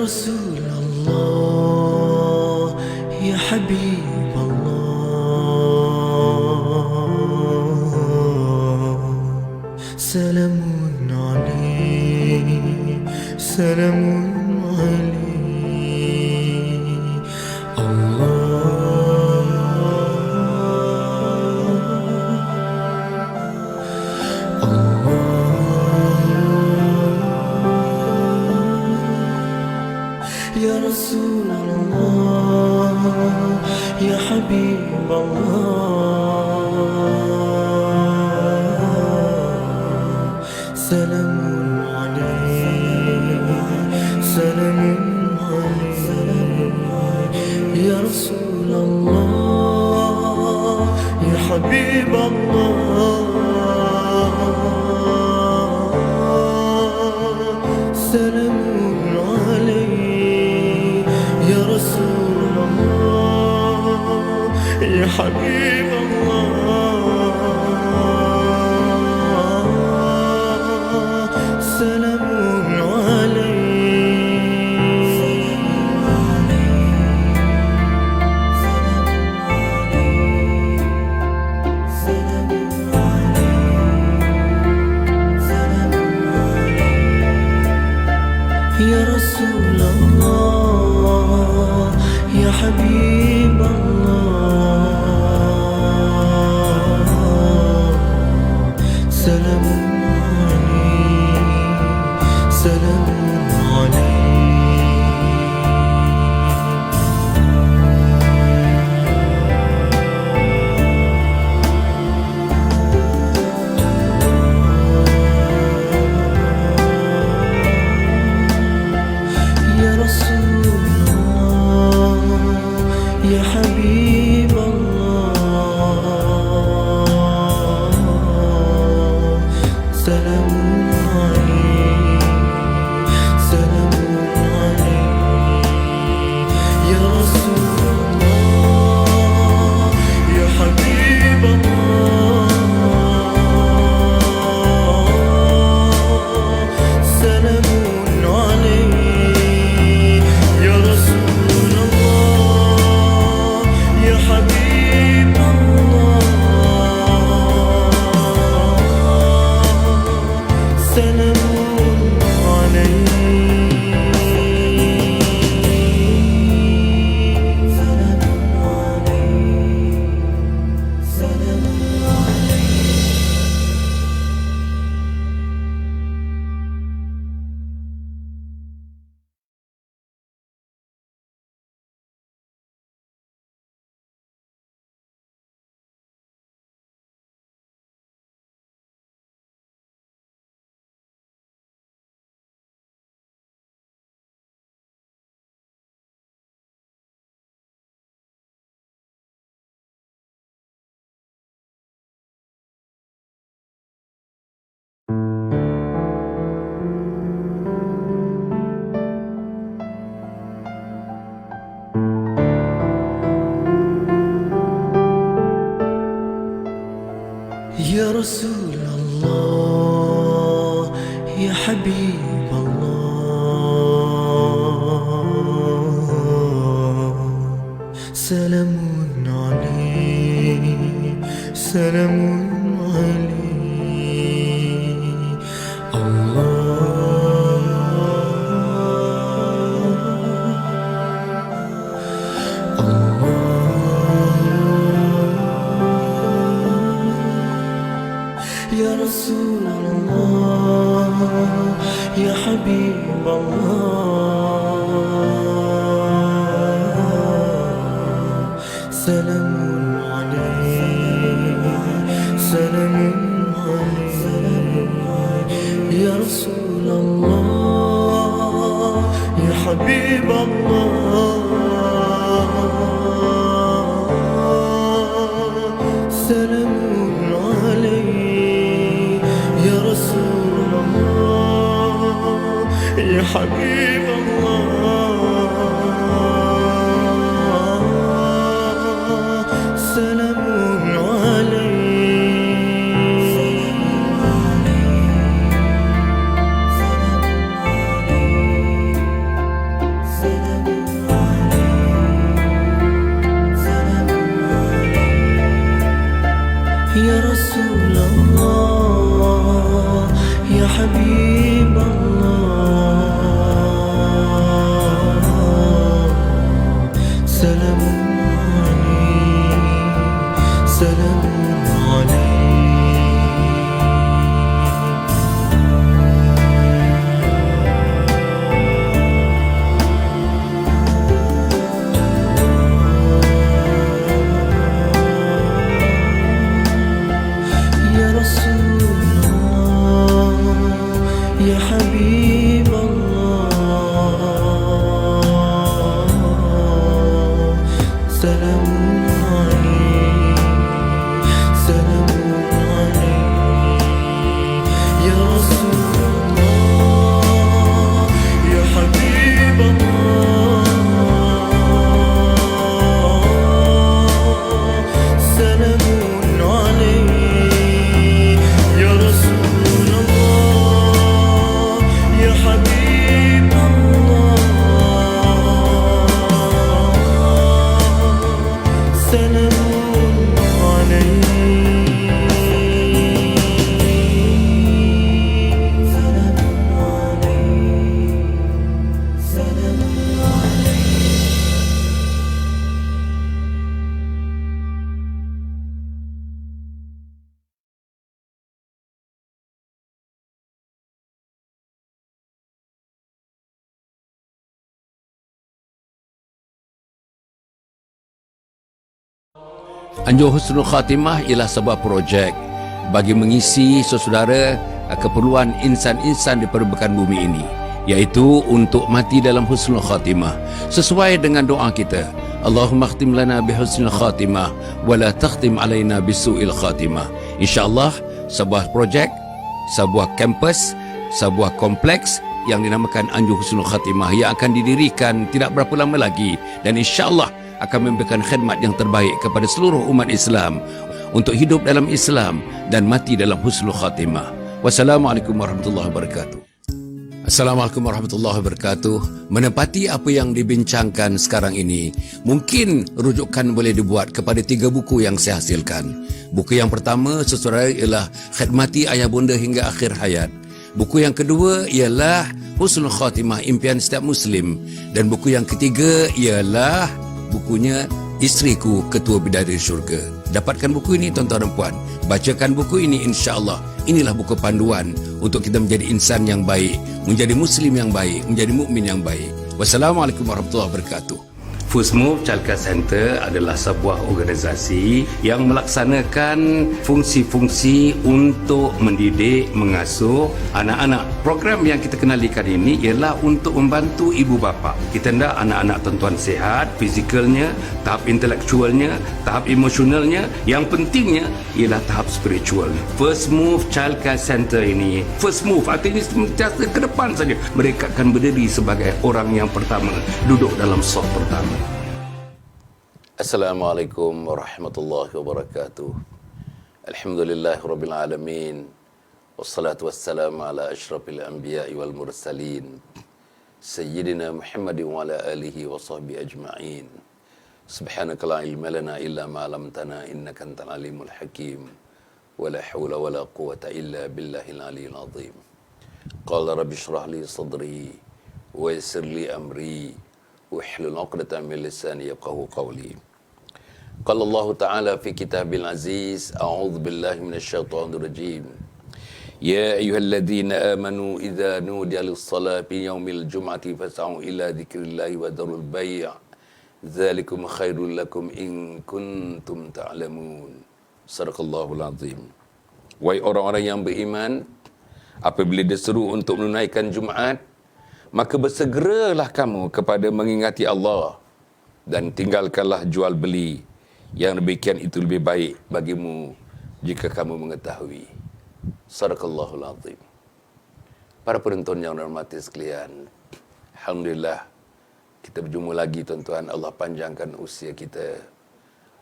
رسول الله يا حبيب الله، سلام عليك سلام عليك الله. يا رسول الله يا حبيب الله، سلام عليك سلام عليك يا رسول الله يا حبيب الله، سلام عليك يا رسول الله يا حبيب الله، سلام يا رسول الله يا حبيب الله، سلام عليك سلام عليك. يا رسول الله يا حبيب الله، سلام عليك سلام عليك يا رسول الله يا حبيب الله، سلام عليك يا رسول الله يا حبيب الله، سلام يا رسول الله يا حبيب الله، سلام عليك سلام عليك الله، يا رسول الله يا حبيب الله، سلام عليك سلام عليك يا رسول الله يا حبيب الله، سلام عليك يا رسول الله يا حبيب الله، سلام عليك يا حبيب الله سلام عليك سلام يا رسول الله يا حبيب الله سلام عليك سلام عليك يا رسول الله يا حبيب الله سلام عليك يا رسول الله يا حبيب الله سلام عليك سلام عليك سلام Anjur Husnul Khatimah ialah sebuah projek bagi mengisi saudara keperluan insan-insan di permukaan bumi ini, iaitu untuk mati dalam Husnul Khatimah sesuai dengan doa kita, Allahumma khtim lana bi husnul khatimah wa la takhtim alaina bisu'il khatimah. InsyaAllah sebuah projek, sebuah kampus, sebuah kompleks yang dinamakan Anjur Husnul Khatimah yang akan didirikan tidak berapa lama lagi, dan insyaAllah akan memberikan khidmat yang terbaik kepada seluruh umat Islam untuk hidup dalam Islam dan mati dalam husnul khatimah. Wassalamualaikum warahmatullahi wabarakatuh. Assalamualaikum warahmatullahi wabarakatuh. Menepati apa yang dibincangkan sekarang ini, mungkin rujukan boleh dibuat kepada 3 buku yang saya hasilkan. Buku yang pertama, saudara, ialah Khidmati Ayah Bunda Hingga Akhir Hayat. Buku yang kedua ialah Husnul Khatimah, Impian Setiap Muslim. Dan buku yang ketiga ialah bukunya Isteriku Ketua Bidadari Syurga. Dapatkan buku ini tuan-tuan dan puan. Bacakan buku ini, insya-Allah. Inilah buku panduan untuk kita menjadi insan yang baik, menjadi muslim yang baik, menjadi mukmin yang baik. Wassalamualaikum warahmatullahi wabarakatuh. FUSMOVE Childcare Center adalah sebuah organisasi yang melaksanakan fungsi-fungsi untuk mendidik, mengasuh anak-anak. Program yang kita kenalikan ini ialah untuk membantu ibu bapa. Kita hendak anak-anak tuan-tuan sihat, fizikalnya, tahap intelektualnya, tahap emosionalnya. Yang pentingnya ialah tahap spiritualnya. FUSMOVE Childcare Center ini, FUSMOVE artinya sentiasa ke depan saja. Mereka akan berdiri sebagai orang yang pertama, duduk dalam saf pertama. Assalamualaikum warahmatullahi wabarakatuh. Alhamdulillahirabbil alamin. Wassalatu wassalamu ala asyrafil anbiya'i wal mursalin. Sayyidina Muhammadin wa ala alihi wa sahbihi ajma'in. Subhanaka la ilma lana illa ma 'allamtana innaka antal alimul hakim. Wa la hawla wa la quwwata illa billahil aliyyil azim. Qala rabbi shrah li sadri wa yassir li amri wahlul 'uqdatam min lisani yafqahu qawli. Qala Allah Ta'ala fi kitabil aziz, a'udzu billahi minasyaitonir rajim. Ya ayyuhalladzina amanu idza nudiya lis-salati yaumil jum'ati fas'au ila dzikrillahi wa dharul bai'. Dzalikum khairul lakum in kuntum ta'lamun. Sadaqallahul azim. Wahai orang-orang yang beriman, apabila diseru untuk menunaikan Jumaat, maka bersegeralah kamu kepada mengingati Allah dan tinggalkanlah jual beli. Yang demikian itu lebih baik bagimu jika kamu mengetahui. Sadaqallahul azim. Para penonton yang hormati sekalian, alhamdulillah kita berjumpa lagi tuan-tuan. Allah panjangkan usia kita.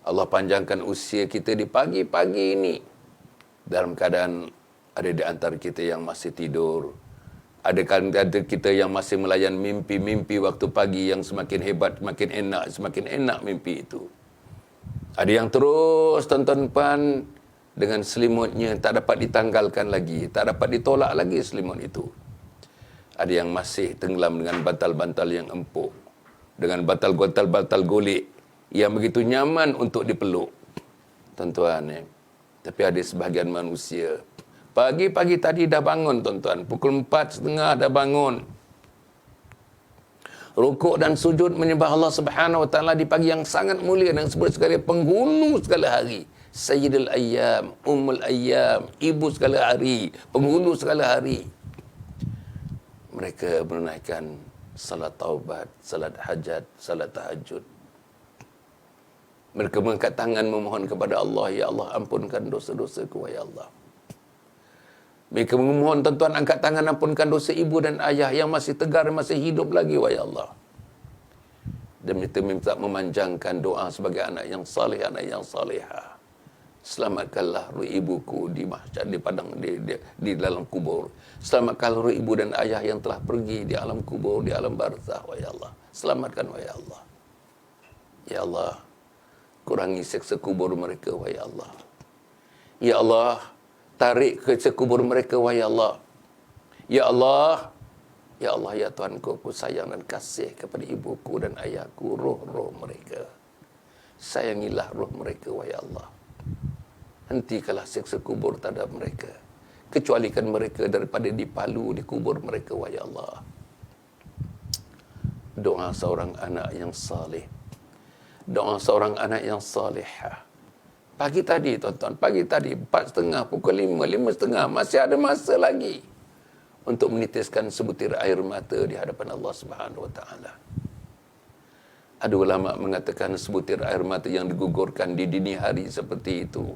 Allah panjangkan usia kita di pagi-pagi ini. Dalam keadaan ada di antara kita yang masih tidur. Ada kita yang masih melayan mimpi-mimpi waktu pagi yang semakin hebat, semakin enak mimpi itu. Ada yang terus tuan-tuan puan dengan selimutnya tak dapat ditanggalkan lagi, tak dapat ditolak lagi selimut itu. Ada yang masih tenggelam dengan bantal-bantal yang empuk, dengan bantal-bantal golek yang begitu nyaman untuk dipeluk. Tuan-tuan, tapi ada sebahagian manusia, pagi-pagi tadi dah bangun tuan-tuan, pukul 4:30 dah bangun. Rukuk dan sujud menyembah Allah Subhanahu Wa Taala di pagi yang sangat mulia dan sebut sekali penghulu segala hari. Sayyidul Ayyam, Ummul Ayyam, ibu segala hari, penghulu segala hari. Mereka menunaikan salat taubat, salat hajat, salat tahajud. Mereka mengangkat tangan memohon kepada Allah, ya Allah ampunkan dosa-dosaku, ya Allah. Mereka memohon tuan-tuan angkat tangan ampunkan dosa ibu dan ayah yang masih tegar, masih hidup lagi, wahai Allah. Dan mereka minta memanjangkan doa sebagai anak yang saleh, anak yang salihah. Selamatkanlah roh ibuku di mahsyar, di padang di dalam kubur. Selamatkanlah roh ibu dan ayah yang telah pergi di alam kubur, di alam barzah, wahai Allah. Selamatkan, wahai Allah. Ya Allah, kurangi siksa kubur mereka, wahai Allah. Ya Allah, tarik ke sekubur mereka, wahai Allah. Ya Allah, ya Allah, ya Tuhanku, aku sayang dan kasih kepada ibuku dan ayahku, roh-roh mereka. Sayangilah roh mereka, wahai Allah. Hentikanlah siksa kubur terhadap mereka. Kecualikan mereka daripada dipalu di kubur mereka, wahai Allah. Doa seorang anak yang saleh. Doa seorang anak yang salihah. Pagi tadi tuan-tuan, pagi tadi 4:30, pukul 5, 5:30, masih ada masa lagi untuk menitiskan sebutir air mata di hadapan Allah Subhanahu Wa Taala. Ada ulama mengatakan sebutir air mata yang digugurkan di dini hari seperti itu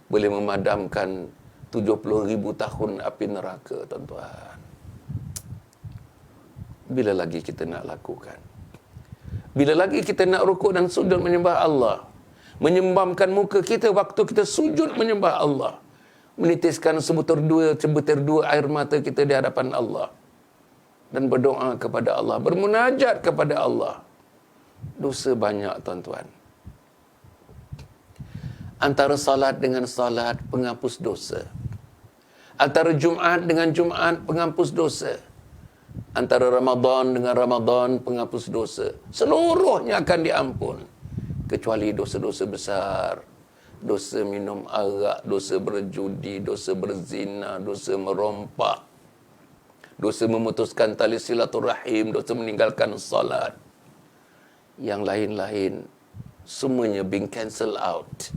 boleh memadamkan 70,000 tahun api neraka, tuan-tuan. Bila lagi kita nak lakukan? Bila lagi kita nak rukuk dan sujud menyembah Allah? Menyembamkan muka kita waktu kita sujud menyembah Allah, menitiskan sebutir dua air mata kita di hadapan Allah dan berdoa kepada Allah, bermunajat kepada Allah. Dosa banyak, tuan-tuan. Antara salat dengan salat penghapus dosa, antara Jumaat dengan Jumaat penghapus dosa, antara Ramadan dengan Ramadan penghapus dosa, seluruhnya akan diampun. Kecuali dosa-dosa besar, dosa minum arak, dosa berjudi, dosa berzina, dosa merompak, dosa memutuskan tali silaturahim, dosa meninggalkan salat. Yang lain-lain semuanya being cancel out.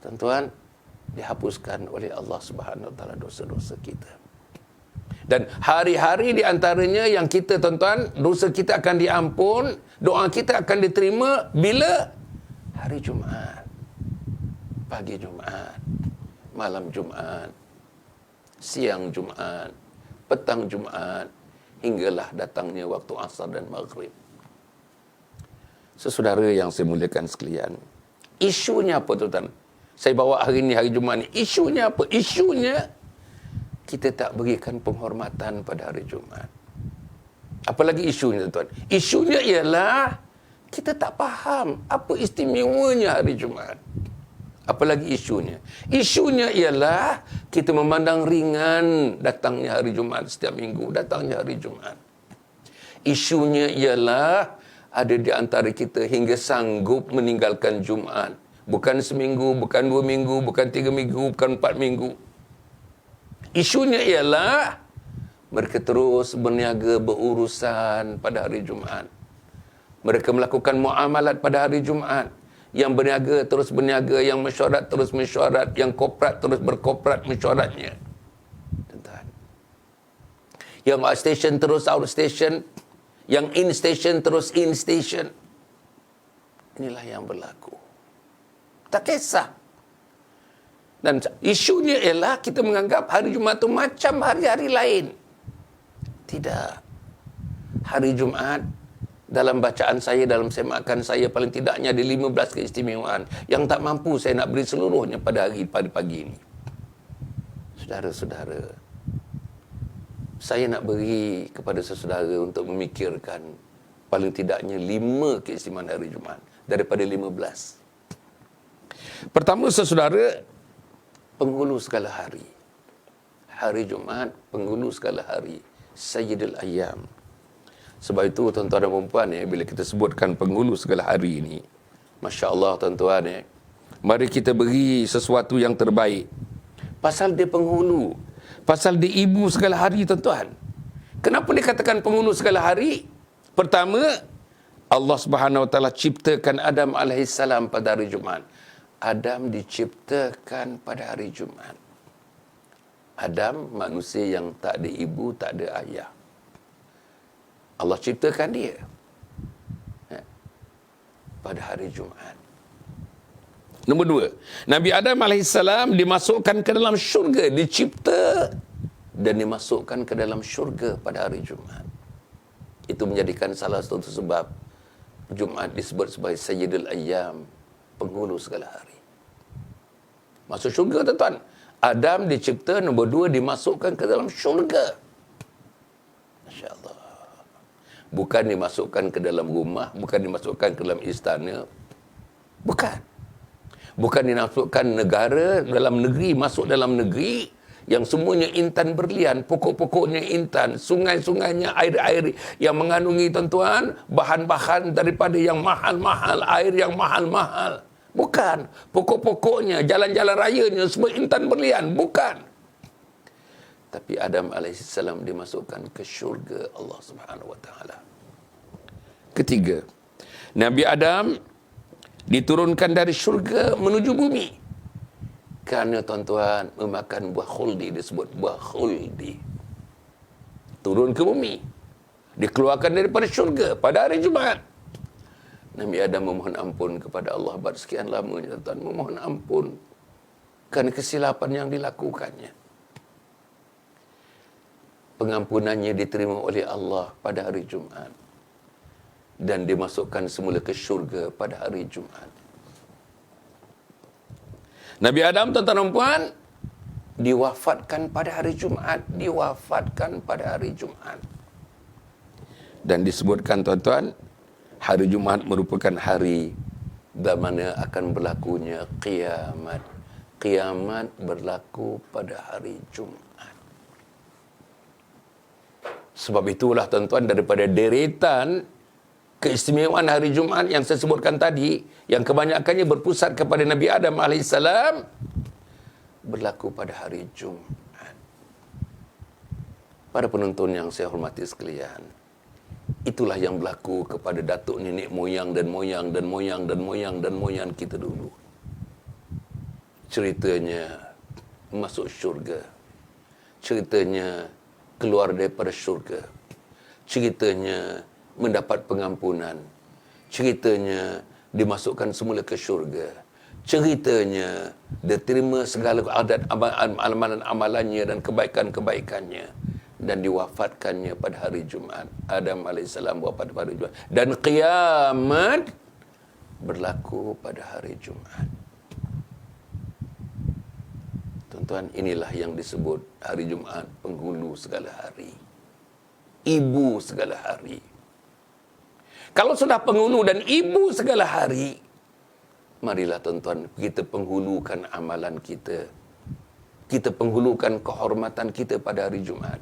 Tuan-tuan, dihapuskan oleh Allah Subhanahu Wa Taala dosa-dosa kita. Dan hari-hari di antaranya yang kita, tuan-tuan, dosa kita akan diampun, doa kita akan diterima bila? Hari Jumaat, pagi Jumaat, malam Jumaat, siang Jumaat, petang Jumaat, hinggalah datangnya waktu asar dan maghrib. Saudara yang saya muliakan sekalian, isunya apa, tuan-tuan? Saya bawa hari ini, hari Jumaat ni, isunya apa? Isunya kita tak berikan penghormatan pada hari Jumaat. Apalagi isunya, tuan. Isunya ialah kita tak faham apa istimewanya hari Jumaat. Apalagi isunya. Isunya ialah kita memandang ringan datangnya hari Jumaat setiap minggu, datangnya hari Jumaat. Isunya ialah ada di antara kita hingga sanggup meninggalkan Jumaat. Bukan seminggu, bukan 2 minggu, bukan 3 minggu, bukan 4 minggu. Isunya ialah mereka terus berniaga, berurusan pada hari Jumaat. Mereka melakukan muamalat pada hari Jumaat. Yang berniaga terus berniaga, yang mesyuarat terus mesyuarat, yang korporat terus berkorporat mesyuaratnya. Yang outstation terus outstation, yang in station terus in station. Inilah yang berlaku. Tak kisah. Dan isunya ialah kita menganggap hari Jumaat itu macam hari-hari lain. Tidak. Hari Jumaat, dalam bacaan saya, dalam semakan saya, paling tidaknya ada 15 keistimewaan yang tak mampu saya nak beri seluruhnya pada pagi ini. Saudara-saudara, saya nak beri kepada saudara untuk memikirkan paling tidaknya 5 keistimewaan hari Jumaat daripada 15. Pertama, saudara, penghulu segala hari. Hari Jumaat, penghulu segala hari. Sayyidul Ayyam. Sebab itu tuan-tuan dan puan bila kita sebutkan penghulu segala hari ini, Masya Allah tuan-tuan mari kita beri sesuatu yang terbaik. Pasal dia penghulu, pasal dia ibu segala hari tuan-tuan. Kenapa dikatakan penghulu segala hari? Pertama, Allah Subhanahu Wa Taala ciptakan Adam alaihissalam pada hari Jumaat. Adam diciptakan pada hari Jumaat. Adam manusia yang tak ada ibu, tak ada ayah. Allah ciptakan dia pada hari Jumaat. Nombor dua, Nabi Adam AS dimasukkan ke dalam syurga, dicipta dan dimasukkan ke dalam syurga pada hari Jumaat. Itu menjadikan salah satu sebab Jumaat disebut sebagai Sayyidul Ayyam, penghulu segala hari. Masuk syurga tuan-tuan. Adam dicipta, nombor dua dimasukkan ke dalam syurga. Masya Allah. Bukan dimasukkan ke dalam rumah, bukan dimasukkan ke dalam istana. Bukan. Bukan dimasukkan negara, dalam negeri, masuk dalam negeri yang semuanya intan berlian, pokok-pokoknya intan, sungai-sungainya air-air yang mengandungi tuan-tuan, bahan-bahan daripada yang mahal-mahal, air yang mahal-mahal. Bukan. Pokok-pokoknya, jalan-jalan rayanya semua intan berlian. Bukan. Tapi Adam AS dimasukkan ke syurga Allah Subhanahu Wa Taala. Ketiga, Nabi Adam diturunkan dari syurga menuju bumi. Kerana tuan-tuan memakan buah khuldi, disebut buah khuldi. Turun ke bumi. Dikeluarkan daripada syurga pada hari Jumaat. Nabi Adam memohon ampun kepada Allah bersekian lamanya tuan-tuan, memohon ampun kerana kesilapan yang dilakukannya. Pengampunannya diterima oleh Allah pada hari Jumaat dan dimasukkan semula ke syurga pada hari Jumaat. Nabi Adam tuan-tuan dan puan diwafatkan pada hari Jumaat, diwafatkan pada hari Jumaat. Dan disebutkan tuan-tuan, hari Jumaat merupakan hari di mana akan berlakunya kiamat. Kiamat berlaku pada hari Jumaat. Sebab itulah tuan-tuan, daripada deretan keistimewaan hari Jumaat yang saya sebutkan tadi, yang kebanyakannya berpusat kepada Nabi Adam AS, berlaku pada hari Jumaat. Para penonton yang saya hormati sekalian, itulah yang berlaku kepada datuk nenek moyang dan moyang dan moyang dan moyang dan moyang kita dulu. Ceritanya masuk syurga. Ceritanya keluar daripada syurga. Ceritanya mendapat pengampunan. Ceritanya dimasukkan semula ke syurga. Ceritanya diterima segala adat amalan-amalannya dan kebaikan-kebaikannya. Dan diwafatkannya pada hari Jumaat. Adam AS wafat pada hari Jumaat. Dan kiamat berlaku pada hari Jumaat. Tuan-tuan, inilah yang disebut hari Jumaat penghulu segala hari. Ibu segala hari. Kalau sudah penghulu dan ibu segala hari, marilah tuan-tuan kita penghulukan amalan kita. Kita penghulukan kehormatan kita pada hari Jumaat.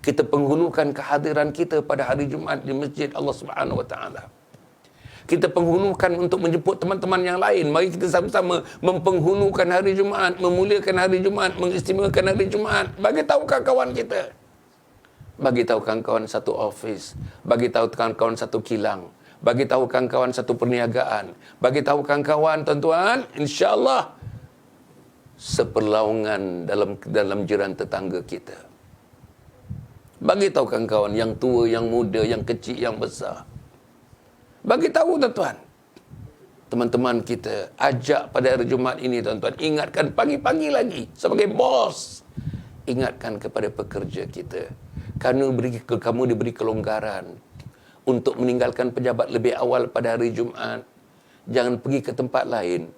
Kita penghulukan kehadiran kita pada hari Jumaat di masjid Allah Subhanahu Wa Taala. Kita penghulukan untuk menjemput teman-teman yang lain. Mari kita sama-sama mempenghulukan hari Jumaat, memuliakan hari Jumaat, mengistimewakan hari Jumaat. Bagi tahu kawan-kawan kita. Bagi tahu kawan-kawan satu office. Bagi tahu kawan-kawan satu kilang. Bagi tahu kawan-kawan satu perniagaan. Bagi tahu kawan-kawan, tuan-tuan, insya-Allah seperlaungan dalam jiran tetangga kita. Bagi tahu kawan-kawan yang tua, yang muda, yang kecil, yang besar. Bagi tahu tuan-tuan, teman-teman kita, ajak pada hari Jumaat ini tuan-tuan, ingatkan pagi-pagi lagi sebagai bos, ingatkan kepada pekerja kita, kamu diberi kelonggaran untuk meninggalkan pejabat lebih awal pada hari Jumaat. Jangan pergi ke tempat lain,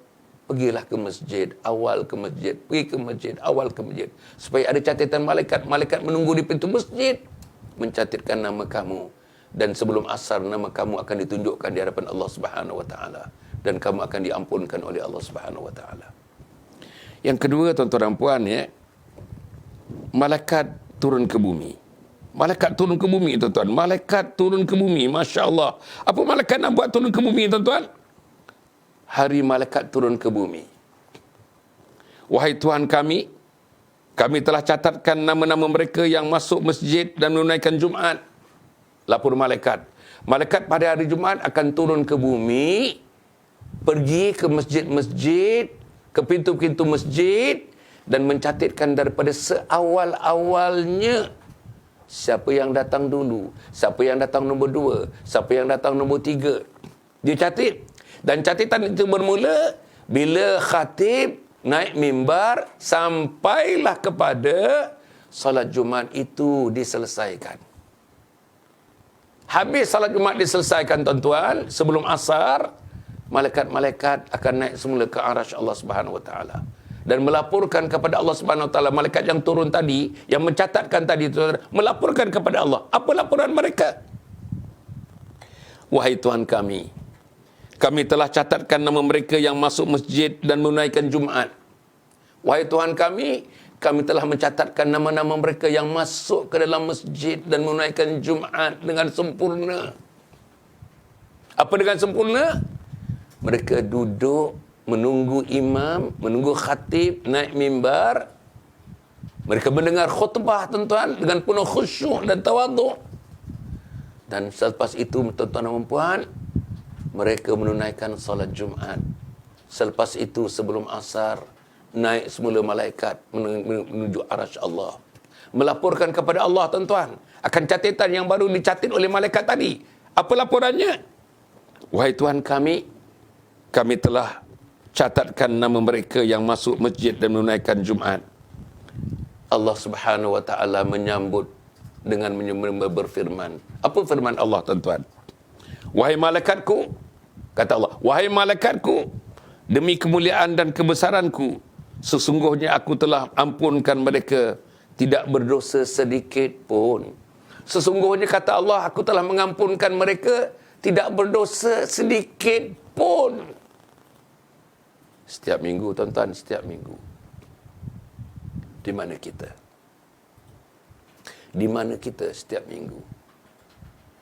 pergilah ke masjid, awal ke masjid, pergi ke masjid, awal ke masjid, supaya ada catatan malaikat menunggu di pintu masjid mencatatkan nama kamu. Dan sebelum asar nama kamu akan ditunjukkan di hadapan Allah Subhanahu Wa Taala dan kamu akan diampunkan oleh Allah Subhanahu Wa Taala. Yang kedua, tuan-tuan dan puan, ya, malaikat turun ke bumi. Malaikat turun ke bumi, tuan-tuan. Malaikat turun ke bumi, Masya Allah. Apa malaikat nak buat turun ke bumi, tuan-tuan? Hari malaikat turun ke bumi. Wahai Tuhan kami telah catatkan nama-nama mereka yang masuk masjid dan menunaikan Jumaat. Lapor malaikat. Malaikat pada hari Jumaat akan turun ke bumi, pergi ke masjid-masjid, ke pintu-pintu masjid, dan mencatatkan daripada seawal-awalnya siapa yang datang dulu, siapa yang datang nombor 2, siapa yang datang nombor 3. Dia catat. Dan catatan itu bermula bila khatib naik mimbar sampailah kepada salat Jumaat itu diselesaikan. Habis salat Jumaat diselesaikan, tuan-tuan, sebelum asar, malaikat-malaikat akan naik semula ke arasy Allah Subhanahu Wa Taala dan melaporkan kepada Allah Subhanahu Wa Taala. Malaikat yang turun tadi, yang mencatatkan tadi, tuan, melaporkan kepada Allah. Apa laporan mereka? Wahai Tuhan kami telah catatkan nama mereka yang masuk masjid dan menunaikan Jumaat. Wahai Tuhan kami telah mencatatkan nama-nama mereka yang masuk ke dalam masjid dan menunaikan Jumaat dengan sempurna. Apa dengan sempurna? Mereka duduk menunggu imam, menunggu khatib naik mimbar. Mereka mendengar khutbah, tuan-tuan, dengan penuh khusyuk dan tawaduk. Dan selepas itu, tuan-tuan dan puan, mereka menunaikan salat Jumaat. Selepas itu, sebelum asar, naik semula malaikat menuju arasy Allah. Melaporkan kepada Allah, tuan-tuan, akan catatan yang baru dicatat oleh malaikat tadi. Apa laporannya? Wahai Tuhan kami telah catatkan nama mereka yang masuk masjid dan menunaikan Jumaat. Allah Subhanahu Wa Taala menyambut dengan berfirman. Apa firman Allah, tuan-tuan? Wahai malaikatku, kata Allah, wahai malaikatku, demi kemuliaan dan kebesaranku, sesungguhnya aku telah ampunkan mereka, tidak berdosa sedikit pun. Sesungguhnya, kata Allah, aku telah mengampunkan mereka, tidak berdosa sedikit pun. Setiap minggu, tuan-tuan, setiap minggu. Di mana kita? Di mana kita setiap minggu?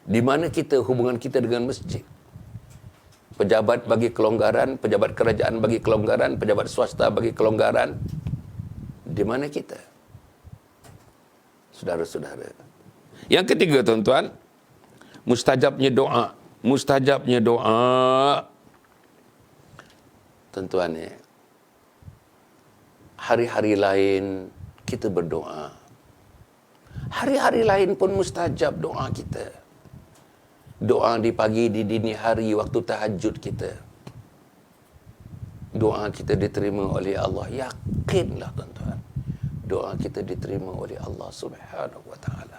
Di mana kita hubungan kita dengan masjid? Pejabat bagi kelonggaran, pejabat kerajaan bagi kelonggaran, pejabat swasta bagi kelonggaran. Di mana kita? Saudara-saudara. Yang ketiga, tuan-tuan, mustajabnya doa. Mustajabnya doa. Tuan-tuan, ya, hari-hari lain kita berdoa. Hari-hari lain pun mustajab doa kita. Doa di pagi, di dini hari, waktu tahajud kita. Doa kita diterima oleh Allah. Yakinlah, tuan-tuan. Doa kita diterima oleh Allah Subhanahu Wa Taala.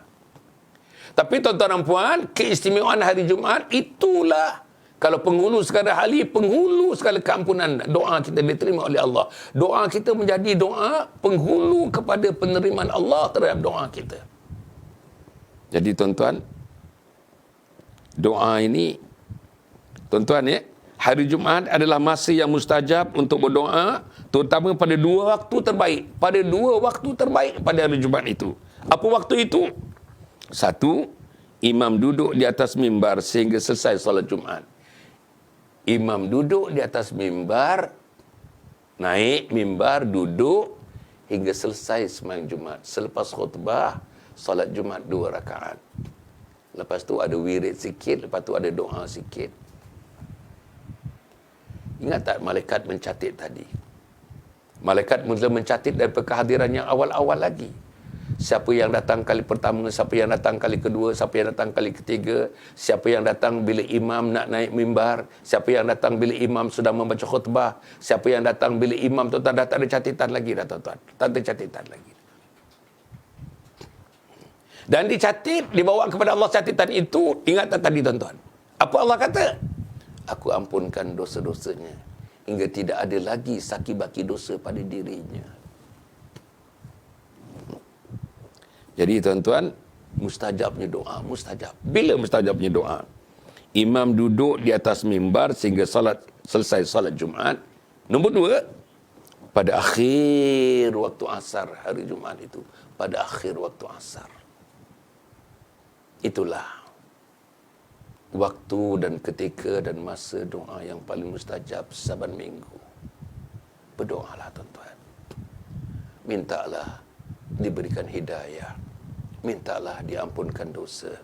Tapi, tuan-tuan dan puan, keistimewaan hari Jumaat itulah, kalau penghulu sekali hali, penghulu sekali keampunan, doa kita diterima oleh Allah. Doa kita menjadi doa penghulu kepada penerimaan Allah terhadap doa kita. Jadi, tuan-tuan, doa ini, tuan-tuan, ya, hari Jumaat adalah masa yang mustajab untuk berdoa, terutama pada 2 waktu terbaik. Pada 2 waktu terbaik pada hari Jumaat itu. Apa waktu itu? 1, imam duduk di atas mimbar sehingga selesai solat Jumaat. Imam duduk di atas mimbar, naik mimbar, duduk hingga selesai sembahyang Jumaat. Selepas khutbah, solat Jumaat 2 rakaat. Lepas tu ada wirid sikit, lepas tu ada doa sikit. Ingat tak malaikat mencatat tadi? Malaikat mula mencatat daripada kehadiran yang awal-awal lagi. Siapa yang datang kali pertama, siapa yang datang kali kedua, siapa yang datang kali ketiga, siapa yang datang bila imam nak naik mimbar, siapa yang datang bila imam sudah membaca khutbah, siapa yang datang bila imam, tuan-tuan, dah tak ada catatan lagi dah, tuan-tuan. Tak ada catatan lagi. Dan dicatat, dibawa kepada Allah catatan itu. Ingat tak tadi, tuan-tuan? Apa Allah kata? Aku ampunkan dosa-dosanya hingga tidak ada lagi saki-baki dosa pada dirinya. Jadi, tuan-tuan, mustajabnya doa, mustajab. Bila mustajabnya doa? Imam duduk di atas mimbar sehingga selesai salat Jumaat. Nombor 2, pada akhir waktu asar hari Jumaat itu, pada akhir waktu asar. Itulah waktu dan ketika dan masa doa yang paling mustajab saban minggu. Berdoalah tuan-tuan. Mintalah diberikan hidayah. Mintalah diampunkan dosa.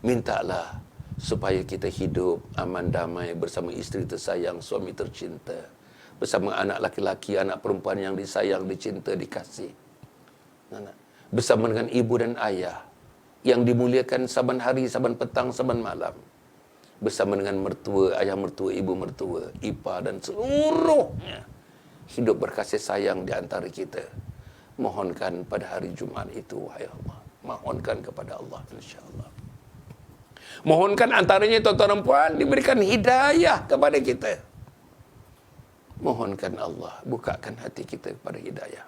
Mintalah supaya kita hidup aman damai bersama isteri tersayang, suami tercinta, bersama anak laki-laki, anak perempuan yang disayang, dicinta, dikasih, bersama dengan ibu dan ayah yang dimuliakan saban hari, saban petang, saban malam, bersama dengan mertua, ayah mertua, ibu mertua, ipar dan seluruhnya, hidup berkasih sayang di antara kita. Mohonkan pada hari Jumaat itu, wahai Allah, mohonkan kepada Allah, insya-Allah. Mohonkan antaranya tuan-tuan dan puan diberikan hidayah kepada kita. Mohonkan Allah bukakan hati kita kepada hidayah.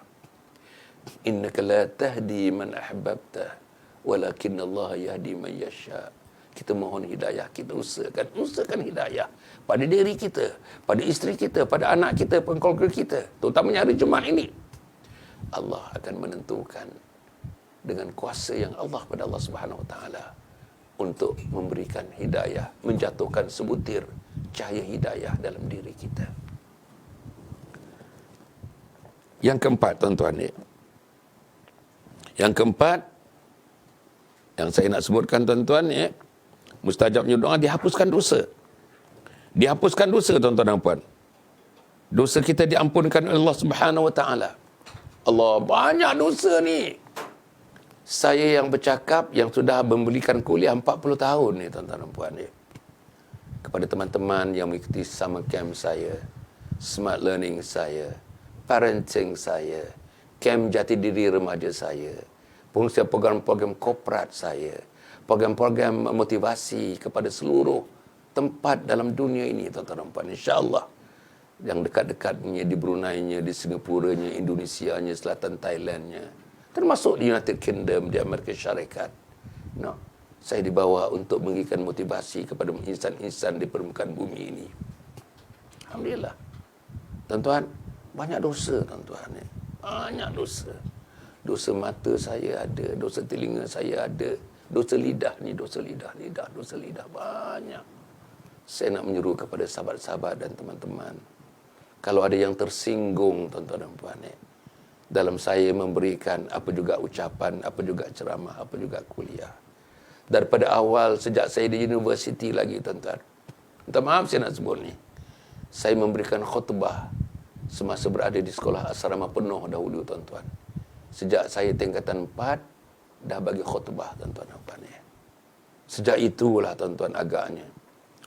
Innaka la tahdi man ahbabta walakin Allah yahdi man yasha. Kita mohon hidayah, kita usahakan hidayah pada diri kita, pada isteri kita, pada anak kita, pada keluarga kita, terutamanya hari Jumaat ini. Allah akan menentukan dengan kuasa yang Allah pada Allah Subhanahu Wa Taala untuk memberikan hidayah, menjatuhkan sebutir cahaya hidayah dalam diri kita. Yang keempat, tuan-tuan ni. Yang keempat, yang saya nak sebutkan tuan-tuan ni, mustajabnya doa, dihapuskan dosa. Dihapuskan dosa, tuan-tuan dan puan. Dosa kita diampunkan oleh Allah Subhanahu Wa Taala. Allah, banyak dosa ni. Saya yang bercakap, yang sudah memberikan kuliah 40 tahun ni, tuan-tuan dan puan ni. Kepada teman-teman yang mengikuti summer camp saya, smart learning saya, parenting saya, camp jati diri remaja saya, pengurusan program-program korporat saya, program-program motivasi kepada seluruh tempat dalam dunia ini, tuan-tuan dan puan, insya-Allah. Yang dekat-dekatnya, di Brunei-nya, di Singapura-nya, Indonesia-nya, selatan Thailand-nya, termasuk di United Kingdom, di Amerika Syarikat. No. Saya dibawa untuk memberikan motivasi kepada insan-insan di permukaan bumi ini. Alhamdulillah. Tuan-tuan, banyak dosa, tuan-tuan. Banyak dosa. Dosa mata saya ada, dosa telinga saya ada, dosa lidah ni, dosa lidah, dosa lidah. Banyak. Saya nak menyeru kepada sahabat-sahabat dan teman-teman, kalau ada yang tersinggung, tuan-tuan dan puan, dalam saya memberikan apa juga ucapan, apa juga ceramah, apa juga kuliah. Daripada awal, sejak saya di universiti lagi, tuan-tuan. Minta maaf saya nak sebut ni. Saya memberikan khutbah semasa berada di sekolah asrama penuh dahulu, tuan-tuan. Sejak saya tingkatan 4, dah bagi khutbah, tuan-tuan dan puan. Sejak itulah, tuan-tuan, agaknya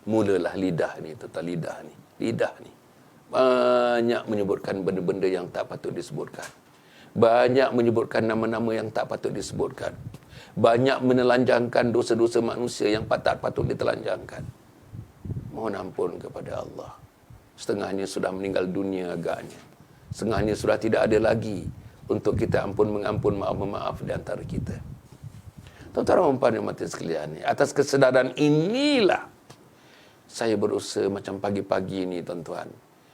mulalah lidah ni, tuan-tuan, lidah ni. Banyak menyebutkan benda-benda yang tak patut disebutkan. Banyak menyebutkan nama-nama yang tak patut disebutkan. Banyak menelanjangkan dosa-dosa manusia yang tak patut ditelanjangkan. Mohon ampun kepada Allah. Setengahnya sudah meninggal dunia agaknya. Setengahnya sudah tidak ada lagi untuk kita mengampun, maaf di antara kita. Tuan-tuan dan puan yang mati sekalian, atas kesedaran inilah saya berusaha macam pagi-pagi ni, tuan-tuan.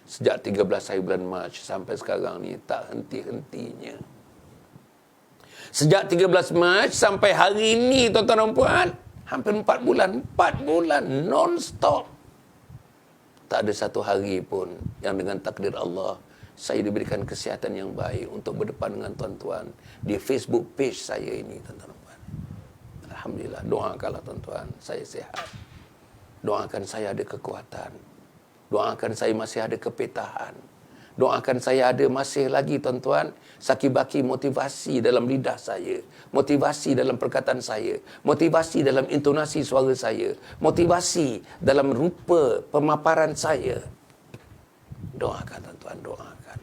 Sejak 13 hari bulan Mac sampai sekarang ni, tak henti-hentinya. Sejak 13 Mac sampai hari ini, tuan-tuan dan puan, hampir 4 bulan. 4 bulan non-stop. Tak ada satu hari pun yang dengan takdir Allah, saya diberikan kesihatan yang baik untuk berdepan dengan tuan-tuan di Facebook page saya ini, tuan-tuan dan puan. Alhamdulillah, doakanlah tuan-tuan, saya sihat. Doakan saya ada kekuatan. Doakan saya masih ada kepetahan. Doakan saya ada masih lagi, tuan-tuan, saki-baki motivasi dalam lidah saya, motivasi dalam perkataan saya, motivasi dalam intonasi suara saya, motivasi dalam rupa pemaparan saya. Doakan, tuan-tuan, doakan.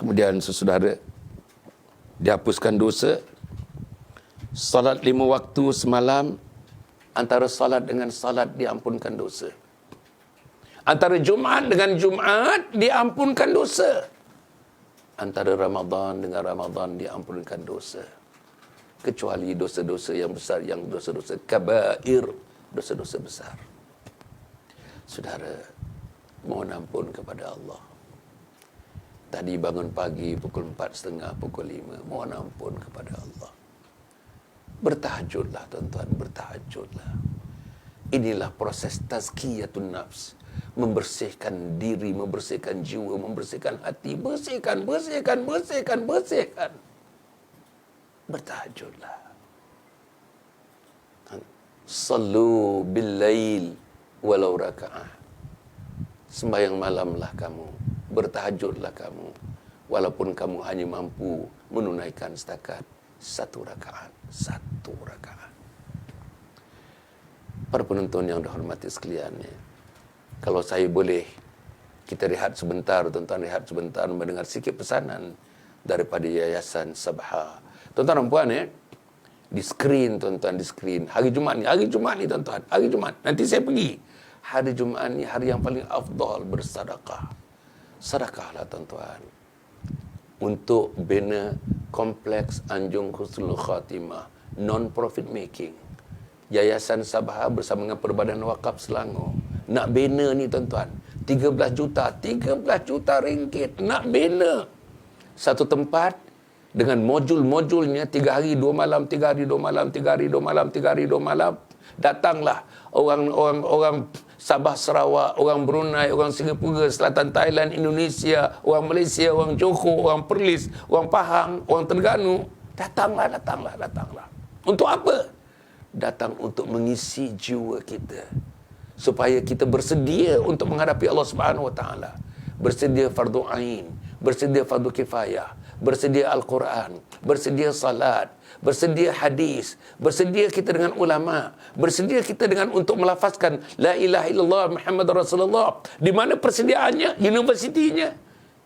Kemudian, saudara, dihapuskan dosa. Salat 5 waktu semalam, antara salat dengan salat diampunkan dosa. Antara Jumaat dengan Jumaat diampunkan dosa. Antara Ramadan dengan Ramadan diampunkan dosa. Kecuali dosa-dosa yang besar, yang dosa-dosa kabair, dosa-dosa besar. Saudara, mohon ampun kepada Allah. Tadi bangun pagi pukul 4.30, pukul 5. Mohon ampun kepada Allah. Bertahajudlah tuan-tuan, bertahajudlah. Inilah proses tazkiyatun nafs. Membersihkan diri, membersihkan jiwa, membersihkan hati. Bersihkan. Bertahajudlah. Sallu bil-lail walau raka'ah. Sembahyang malamlah kamu, bertahajudlah kamu, walaupun kamu hanya mampu menunaikan setakat satu rakaat. Para penonton yang dihormati sekalian, kalau saya boleh, kita rehat sebentar, tuan-tuan, rehat sebentar mendengar sikit pesanan daripada Yayasan Sabha. Tuan-tuan dan puan, di skrin, tuan-tuan, di skrin. Hari Jumaat ni, tuan-tuan. Hari Jumaat. Nanti saya pergi. Hari Jumaat ni hari yang paling afdal bersedekah. Sedekahlah, tuan-tuan. Untuk bina Kompleks Anjung Husnul Khatimah. Non-profit making. Yayasan Sabha bersama dengan Perbadan Wakaf Selangor. Nak bina ni, tuan-tuan. 13 juta ringgit. Nak bina satu tempat dengan modul-modulnya 3 hari 2 malam, 3 hari 2 malam, 3 hari 2 malam, 3 hari 2 malam. Datanglah orang Sabah Sarawak, orang Brunei, orang Singapura, Selatan Thailand, Indonesia, orang Malaysia, orang Johor, orang Perlis, orang Pahang, orang Terengganu. Datanglah. Untuk apa? Datang untuk mengisi jiwa kita, supaya kita bersedia untuk menghadapi Allah Subhanahu Wa Taala. Bersedia fardu ain, bersedia fardu kifayah, bersedia Al-Quran, bersedia salat, bersedia hadis, bersedia kita dengan ulama, bersedia kita dengan untuk melafazkan La ilaha illallah Muhammad Rasulullah. Di mana persediaannya?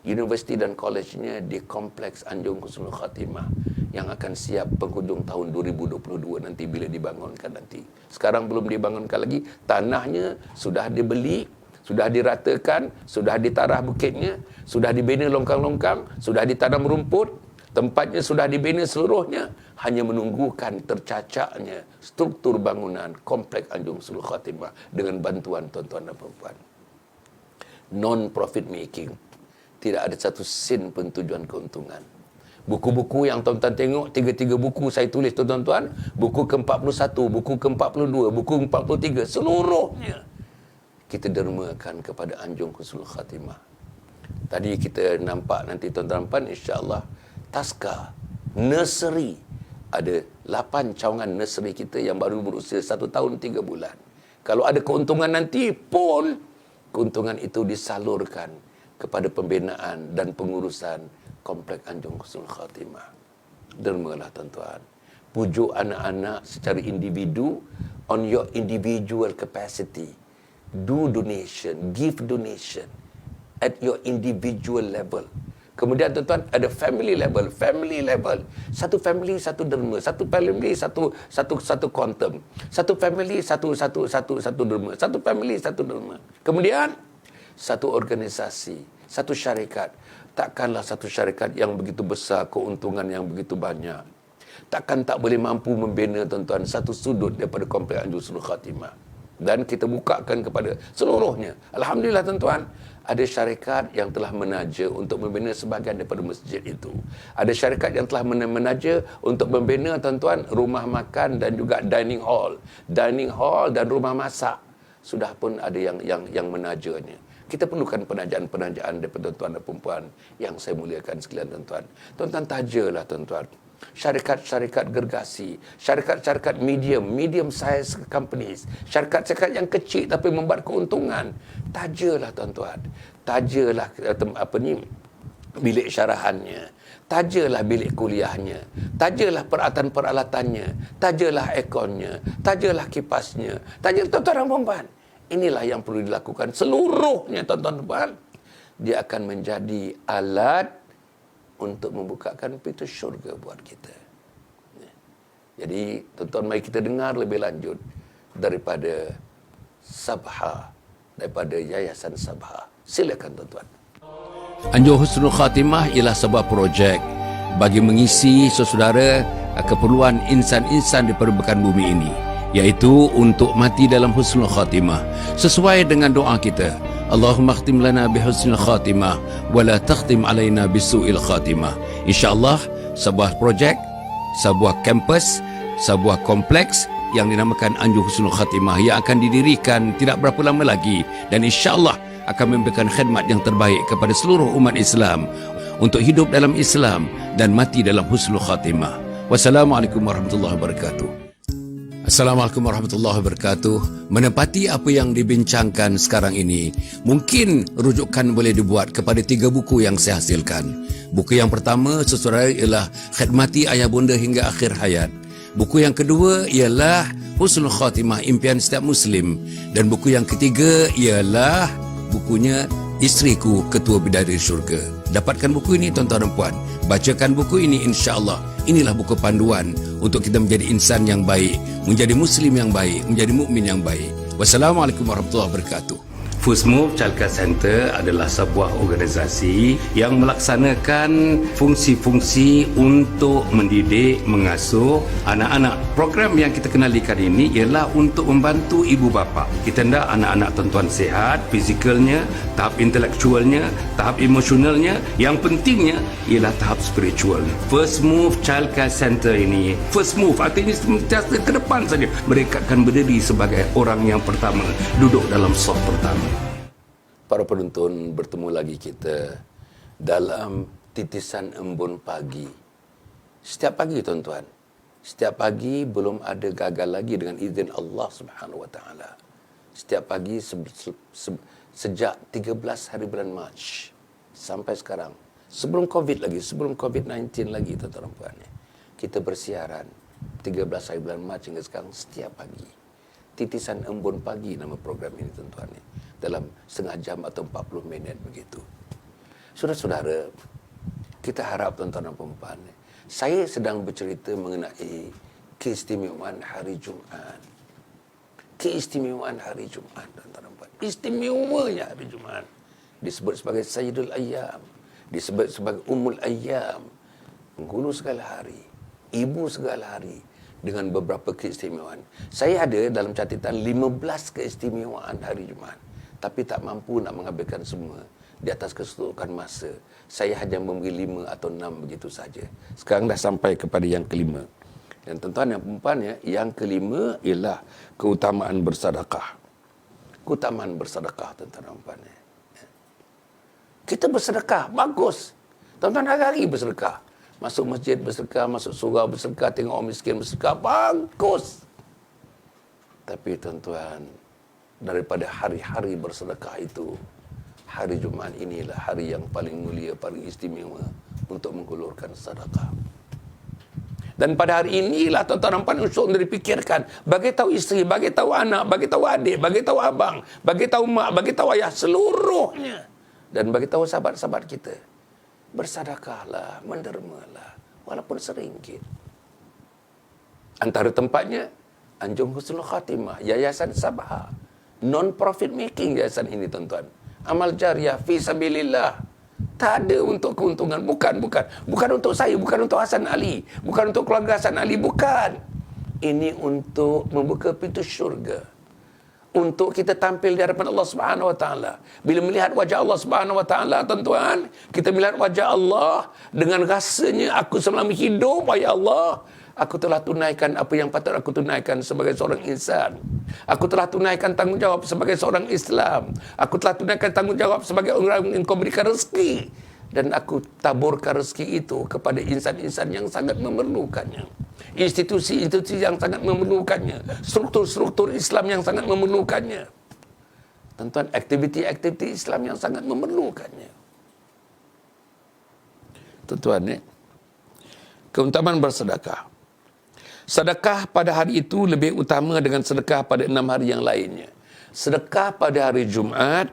Universiti dan kolejnya di Kompleks Anjung Husnul Khatimah yang akan siap penghujung tahun 2022 nanti bila dibangunkan nanti. Sekarang belum dibangunkan lagi, tanahnya sudah dibeli, sudah diratakan, sudah ditarah bukitnya, sudah dibina longkang-longkang, sudah ditanam rumput, tempatnya sudah dibina seluruhnya, hanya menunggukan tercacaknya struktur bangunan Kompleks Anjung Husnul Khatimah dengan bantuan tuan-tuan dan puan-puan. Non-profit making. Tidak ada satu sen pun tujuan keuntungan. Buku-buku yang tuan-tuan tengok, 3 buku saya tulis tuan-tuan, buku ke-41, buku ke-42, buku ke-43, seluruhnya kita dermakan kepada Anjung Husnul Khatimah. Tadi kita nampak nanti tuan-tuan, insya-Allah taska nursery, ada 8 cawangan nursery kita yang baru berusia 1 tahun 3 bulan. Kalau ada keuntungan nanti pun, keuntungan itu disalurkan kepada pembinaan dan pengurusan Kompleks Anjung Husnul Khatimah. Dermalah tuan-tuan. Pujuk anak-anak secara individu on your individual capacity. Do donation, give donation at your individual level. Kemudian tuan-tuan ada family level. Satu family satu derma, satu family satu quantum. Satu family satu derma, satu family satu derma. Kemudian satu organisasi, satu syarikat. Takkanlah satu syarikat yang begitu besar, keuntungan yang begitu banyak, takkan tak boleh mampu membina tuan-tuan satu sudut daripada Kompleks Anjung Husnul Khatimah. Dan kita bukakan kepada seluruhnya. Alhamdulillah tuan-tuan, ada syarikat yang telah menaja untuk membina sebahagian daripada masjid itu. Ada syarikat yang telah menaja untuk membina tuan-tuan rumah makan dan juga dining hall dan rumah masak. Sudah pun ada yang menajanya. Kita perlukan penajaan daripada tuan-tuan dan perempuan yang saya muliakan sekalian tuan-tuan. Tuan-tuan tajalah tuan-tuan. Syarikat-syarikat gergasi, syarikat-syarikat medium size companies, syarikat-syarikat yang kecil tapi membuat keuntungan. Tajalah tuan-tuan. Tajalah bilik syarahannya. Tajalah bilik kuliahnya. Tajalah peralatan-peralatannya. Tajalah airconnya. Tajalah kipasnya. Tajalah tuan-tuan dan perempuan. Inilah yang perlu dilakukan seluruhnya tuan-tuan dan puan. Dia akan menjadi alat untuk membukakan pintu syurga buat kita. Jadi tuan-tuan, mari kita dengar lebih lanjut daripada Sabha, daripada Yayasan Sabha. Silakan tuan-tuan. Anjung Husnul Khatimah ialah sebuah projek bagi mengisi saudara keperluan insan-insan di permukaan bumi ini, iaitu untuk mati dalam husnul khatimah sesuai dengan doa kita. Allahumma khtim lana bihusnul khatimah wa la takhtim alaina bisu'il khatimah. InsyaAllah sebuah projek, sebuah kampus, sebuah kompleks yang dinamakan Anjung Husnul Khatimah yang akan didirikan tidak berapa lama lagi, dan insyaAllah akan memberikan khidmat yang terbaik kepada seluruh umat Islam untuk hidup dalam Islam dan mati dalam husnul khatimah. Wassalamualaikum warahmatullahi wabarakatuh. Assalamualaikum warahmatullahi wabarakatuh. Menepati apa yang dibincangkan sekarang ini, mungkin rujukan boleh dibuat kepada 3 buku yang saya hasilkan. Buku yang pertama, saudara, ialah Khidmati Ayah Bunda Hingga Akhir Hayat. Buku yang kedua ialah Husnul Khatimah, Impian Setiap Muslim. Dan buku yang ketiga ialah bukunya Isteriku Ketua Bidadari Syurga. Dapatkan buku ini tuan-tuan dan puan. Bacakan buku ini, insya-Allah. Inilah buku panduan untuk kita menjadi insan yang baik, menjadi muslim yang baik, menjadi mukmin yang baik. Wassalamualaikum warahmatullahi wabarakatuh. First Move Childcare Center adalah sebuah organisasi yang melaksanakan fungsi-fungsi untuk mendidik, mengasuh anak-anak. Program yang kita kenalikan ini ialah untuk membantu ibu bapa. Kita hendak anak-anak tuan-tuan sihat, fizikalnya, tahap intelektualnya, tahap emosionalnya. Yang pentingnya ialah tahap spiritualnya. First Move Childcare Center ini, first move artinya sentiasa ke depan saja. Mereka akan berdiri sebagai orang yang pertama, duduk dalam saf pertama. Para penonton, bertemu lagi kita dalam titisan embun pagi. Setiap pagi tuan-tuan, setiap pagi belum ada gagal lagi dengan izin Allah Subhanahu Wa Taala. Setiap pagi sejak 13 hari bulan Mac sampai sekarang, sebelum COVID lagi, sebelum COVID-19 lagi tuan-tuan dan puan, kita bersiaran 13 hari bulan Mac hingga sekarang setiap pagi. Titisan embun pagi nama program ini tuan-tuan, dalam setengah jam atau 40 minit begitu. Saudara-saudara, kita harap tuan-tuan dan puan, saya sedang bercerita mengenai keistimewaan hari Jumaat. Keistimewaan hari Jumaat, tuan-tuan dan puan. Istimewanya hari Jumaat. Disebut sebagai Sayyidul Ayyam, disebut sebagai Ummul Ayyam, penghulu segala hari, ibu segala hari, dengan beberapa keistimewaan. Saya ada dalam catatan 15 keistimewaan hari Jumaat, tapi tak mampu nak mengambilkan semua di atas keseluruhan masa. Saya hanya memberi 5 atau 6 begitu saja. Sekarang dah sampai kepada yang kelima. Dan tuan-tuan dan puan, yang kelima ialah keutamaan bersedekah. Keutamaan bersedekah, tuan-tuan dan puan. Kita bersedekah, bagus. Tuan-tuan hari-hari bersedekah. Masuk masjid bersedekah, masuk surau bersedekah, tengok orang miskin bersedekah, bagus. Tapi tuan-tuan, daripada hari-hari bersedekah itu, hari Jumaat inilah hari yang paling mulia, paling istimewa untuk menghulurkan sedekah. Dan pada hari inilah tuan-tuan dan puan untuk dipikirkan, bagi tahu isteri, bagi tahu anak, bagi tahu adik, bagi tahu abang, bagi tahu mak, bagi tahu ayah, seluruhnya. Dan bagi tahu sahabat-sahabat kita, bersedekahlah, mendermalah, walaupun RM1. Antara tempatnya, Anjung Husnul Khatimah, Yayasan Sabha, non-profit making yayasan ini tuan-tuan. Amal jariah, fi sabilillah. Tak ada untuk keuntungan, bukan untuk saya, bukan untuk Hasan Ali, bukan untuk keluarga Hasan Ali, bukan. Ini untuk membuka pintu syurga, untuk kita tampil di hadapan Allah Subhanahu Wa Taala. Bila melihat wajah Allah Subhanahu Wa Taala, tuan-tuan, kita melihat wajah Allah dengan rasanya, aku selama hidup, ya Allah, aku telah tunaikan apa yang patut aku tunaikan sebagai seorang insan. Aku telah tunaikan tanggungjawab sebagai seorang Islam. Aku telah tunaikan tanggungjawab sebagai orang yang kau berikan rezeki. Dan aku taburkan rezeki itu kepada insan-insan yang sangat memerlukannya. Institusi-institusi yang sangat memerlukannya. Struktur-struktur Islam yang sangat memerlukannya. Tuan-tuan, aktiviti-aktiviti Islam yang sangat memerlukannya. Tuan-tuan, keutamaan bersedekah. Sedekah pada hari itu lebih utama dengan sedekah pada 6 hari yang lainnya. Sedekah pada hari Jumaat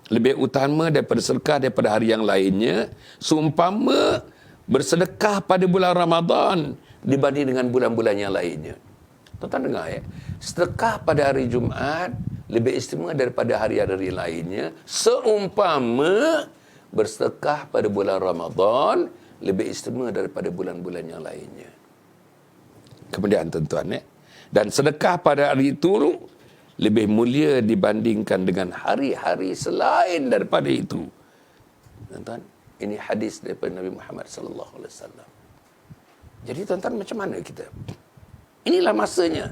lebih utama daripada sedekah daripada hari yang lainnya, seumpama bersedekah pada bulan Ramadan dibanding dengan bulan-bulan yang lainnya. Tuan-tuan dengar ya, sedekah pada hari Jumaat lebih istimewa daripada hari-hari lainnya, seumpama bersedekah pada bulan Ramadan lebih istimewa daripada bulan-bulan yang lainnya. Kemudian tuan-tuan, Dan sedekah pada hari itu lebih mulia dibandingkan dengan hari-hari selain daripada itu. Tuan-tuan, ini hadis daripada Nabi Muhammad sallallahu alaihi wasallam. Jadi tuan-tuan, macam mana kita? Inilah masanya.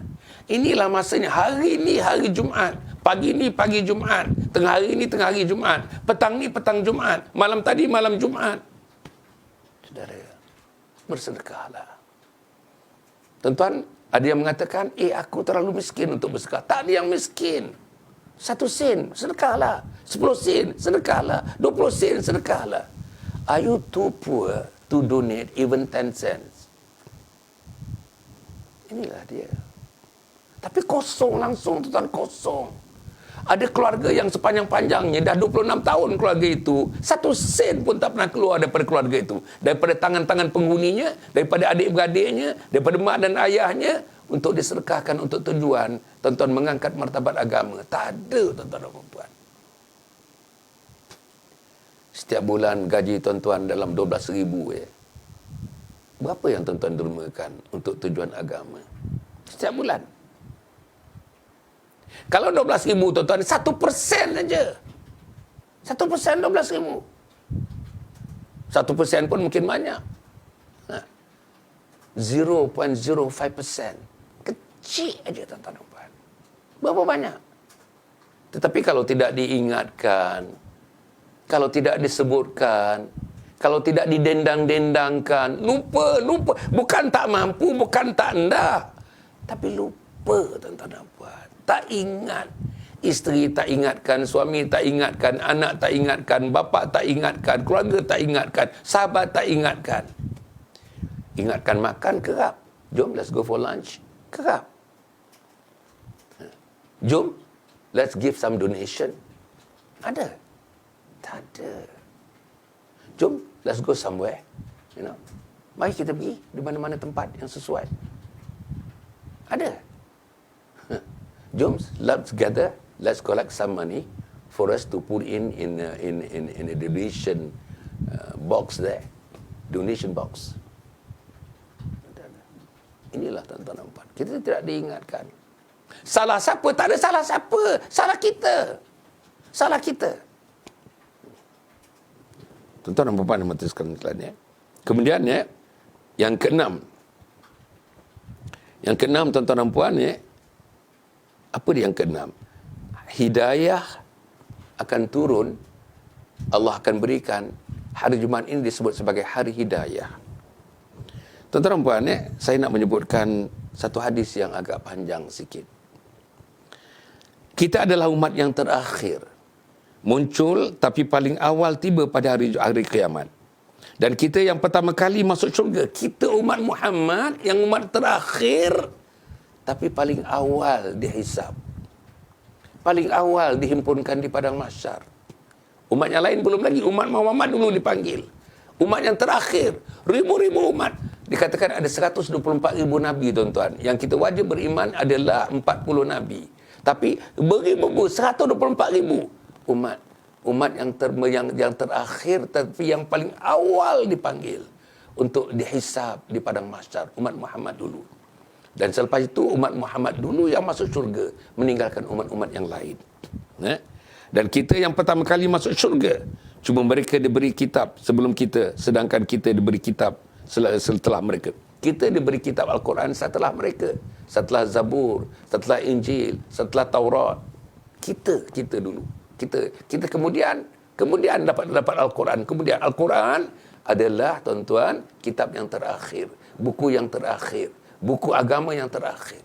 Inilah masanya. Hari ini hari Jumaat. Pagi ni pagi Jumaat. Tengah hari ni tengah hari Jumaat. Petang ni petang Jumaat. Malam tadi malam Jumaat. Saudara, bersedekahlah. Tuan-tuan, ada yang mengatakan, aku terlalu miskin untuk bersedekah. Tak ada yang miskin. 1 sen, sedekahlah. 10 sen, sedekahlah. 20 sen, sedekahlah. Are you too poor to donate even 10 cents? Inilah dia. Tapi kosong langsung, tuan-tuan, kosong. Ada keluarga yang sepanjang-panjangnya, dah 26 tahun keluarga itu, 1 sen pun tak pernah keluar daripada keluarga itu. Daripada tangan-tangan penghuninya, daripada adik-beradiknya, daripada mak dan ayahnya, untuk disedekahkan untuk tujuan, tuan-tuan, mengangkat martabat agama. Tak ada, tuan-tuan dan puan-puan. Setiap bulan gaji tuan-tuan dalam 12,000 Berapa yang tuan-tuan dermakan untuk tujuan agama? Setiap bulan. Kalau 12,000 tuan-tuan, 1% saja. 1% 12,000. 1% pun mungkin banyak. 0.05%. Kecil aja, tuan-tuan dan puan. Berapa banyak? Tetapi kalau tidak diingatkan, kalau tidak disebutkan, kalau tidak didendang-dendangkan, lupa. Bukan tak mampu, bukan tak hendak. Tapi lupa, tuan-tuan dan puan. Tak ingat. Isteri tak ingatkan, suami tak ingatkan, anak tak ingatkan, bapa tak ingatkan, keluarga tak ingatkan, sahabat tak ingatkan. Ingatkan makan, kerap. Jom, let's go for lunch. Kerap. Jom, let's give some donation. Ada? Tak ada. Jom, let's go somewhere. Mari kita pergi di mana-mana tempat yang sesuai. Ada. Jom, let's gather, let's collect some money for us to put in a donation box there. Donation box. Inilah, tuan-tuan dan puan. Kita tidak diingatkan. Salah siapa? Tak ada salah siapa. Salah kita. Salah kita. Tuan-tuan dan puan yang mati sekalian, Kemudian yang keenam. Yang keenam, tuan-tuan dan puan, apa dia yang keenam? Hidayah akan turun, Allah akan berikan. Hari Jumaat ini disebut sebagai hari hidayah. Tuan-tuan dan puan, saya nak menyebutkan satu hadis yang agak panjang sikit. Kita adalah umat yang terakhir muncul, tapi paling awal tiba pada hari kiamat. Dan kita yang pertama kali masuk syurga. Kita umat Muhammad yang umat terakhir, tapi paling awal dihisab. Paling awal dihimpunkan di padang mahsyar. Umat yang lain belum lagi. Umat Muhammad dulu dipanggil. Umat yang terakhir. Ribu-ribu umat. Dikatakan ada 124,000 Nabi, tuan-tuan. Yang kita wajib beriman adalah 40 Nabi. Tapi beribu-ribu, 124,000 umat. Umat yang terakhir, tapi yang paling awal dipanggil untuk dihisab di padang mahsyar. Umat Muhammad dulu. Dan selepas itu umat Muhammad dulu yang masuk syurga, meninggalkan umat-umat yang lain. Dan kita yang pertama kali masuk syurga, cuma mereka diberi kitab sebelum kita, sedangkan kita diberi kitab setelah mereka. Kita diberi kitab Al-Quran setelah mereka, setelah Zabur, setelah Injil, setelah Taurat. Kita dulu. Kita kemudian dapat Al-Quran. Kemudian Al-Quran adalah, tuan-tuan, kitab yang terakhir, buku yang terakhir, buku agama yang terakhir.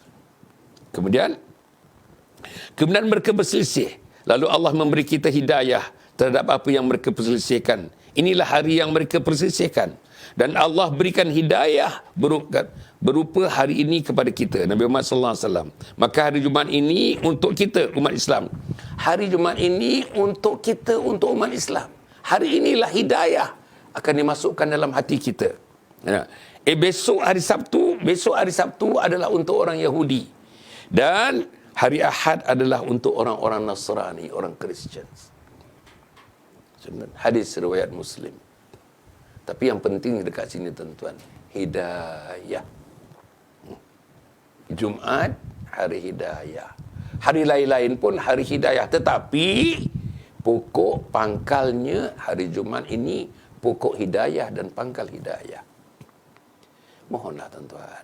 Kemudian mereka berselisih. Lalu Allah memberi kita hidayah terhadap apa yang mereka perselisihkan. Inilah hari yang mereka perselisihkan. Dan Allah berikan hidayah berupa hari ini kepada kita, Nabi Muhammad sallallahu alaihi wasallam. Maka hari Jumaat ini untuk kita, umat Islam. Hari Jumaat ini untuk kita, untuk umat Islam. Hari inilah hidayah akan dimasukkan dalam hati kita. Besok hari Sabtu adalah untuk orang Yahudi. Dan hari Ahad adalah untuk orang-orang Nasrani, orang Kristian. Hadis riwayat Muslim. Tapi yang penting dekat sini, tuan-tuan, hidayah. Jumaat hari hidayah. Hari lain-lain pun hari hidayah. Tetapi pokok pangkalnya hari Jumaat ini pokok hidayah dan pangkal hidayah. Mohonlah tuan-tuan,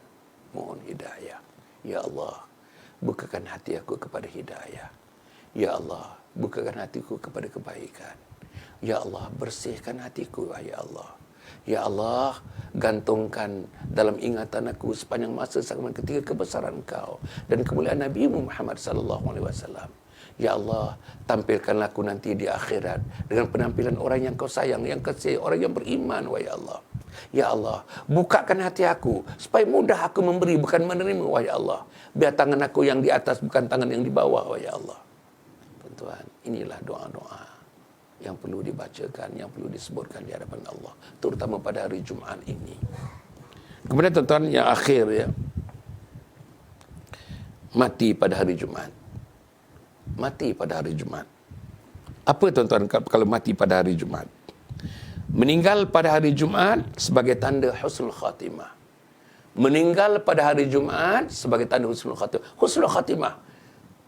mohon hidayah. Ya Allah, bukakan hati aku kepada hidayah. Ya Allah, bukakan hatiku kepada kebaikan. Ya Allah, bersihkan hatiku, ya Allah. Ya Allah, gantungkan dalam ingatan aku sepanjang masa sampai ketika kebesaran Engkau dan kemuliaan Nabi Muhammad sallallahu alaihi wasallam. Ya Allah, tampilkanlah aku nanti di akhirat dengan penampilan orang yang Kau sayang, yang kasih, orang yang beriman, wahai Allah. Ya Allah, bukakan hati aku supaya mudah aku memberi bukan menerima, wahai Allah. Biar tangan aku yang di atas bukan tangan yang di bawah, wahai Allah. Tuan-tuan, inilah doa-doa yang perlu dibacakan, yang perlu disebutkan di hadapan Allah, terutama pada hari Jumaat ini. Kemudian tuan-tuan, yang akhir ya, mati pada hari Jumaat. Mati pada hari Jumaat. Apa tuan-tuan kalau mati pada hari Jumaat? Meninggal pada hari Jumaat sebagai tanda husnul khatimah. Meninggal pada hari Jumaat sebagai tanda husnul khatimah. Husnul khatimah.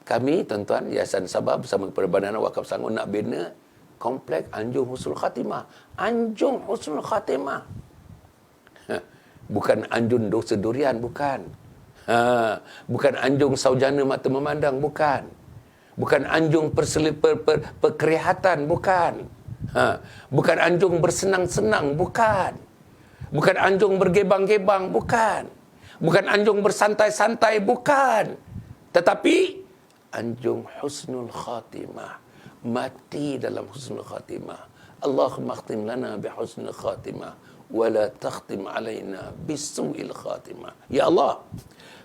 Kami tuan-tuan Yayasan Sabah bersama Perbadanan Wakaf Selangor nak bina komplek Anjung Husnul Khatimah. Anjung Husnul Khatimah. Bukan Anjung Dosa Durian, bukan. Bukan Anjung Saujana Mata Memandang, bukan. Bukan Anjung Perkerihatan, bukan. Bukan Anjung Bersenang-senang, bukan. Bukan Anjung Bergebang-gebang, bukan. Bukan Anjung Bersantai-santai, bukan. Tetapi Anjung Husnul Khatimah. Mati dalam husnul khatimah. Allahumma khtim lana bi husnul khatimah wa la takhtim alaina bisu'il khatimah. Ya Allah,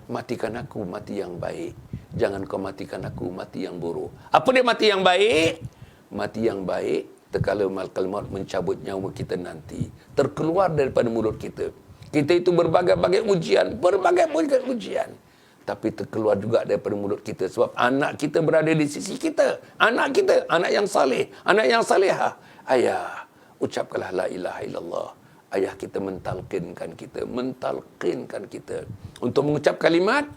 matikan aku mati yang baik. Jangan kau matikan aku mati yang buruk. Apa dia mati yang baik? Mati yang baik terkala malakal maut mencabut nyawa kita nanti, terkeluar daripada mulut kita. Kita itu berbagai-bagai ujian, ujian. Tapi terkeluar juga daripada mulut kita. Sebab anak kita berada di sisi kita. Anak kita, anak yang saleh, anak yang salehah. Ayah, ucapkanlah la ilaha illallah. Ayah kita mentalqinkan kita untuk mengucap kalimat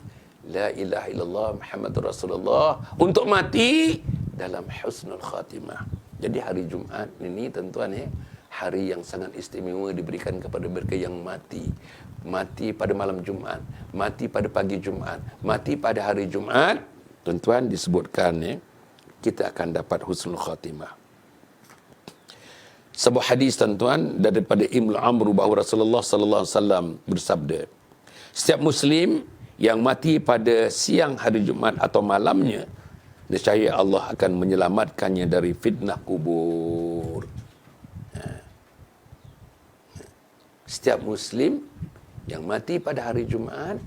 la ilaha illallah Muhammadur Rasulullah, untuk mati dalam husnul khatimah. Jadi hari Jumaat ini tuan-tuan, hari yang sangat istimewa diberikan kepada mereka yang mati. Mati pada malam Jumaat, mati pada pagi Jumaat, mati pada hari Jumaat. Tuan-tuan, disebutkan kita akan dapat husnul khatimah. Sebuah hadis tuan-tuan daripada Ibnu Amr bahawa Rasulullah sallallahu alaihi wasallam bersabda, setiap muslim yang mati pada siang hari Jumaat atau malamnya, nescaya Allah akan menyelamatkannya dari fitnah kubur. Setiap muslim yang mati pada hari Jumaat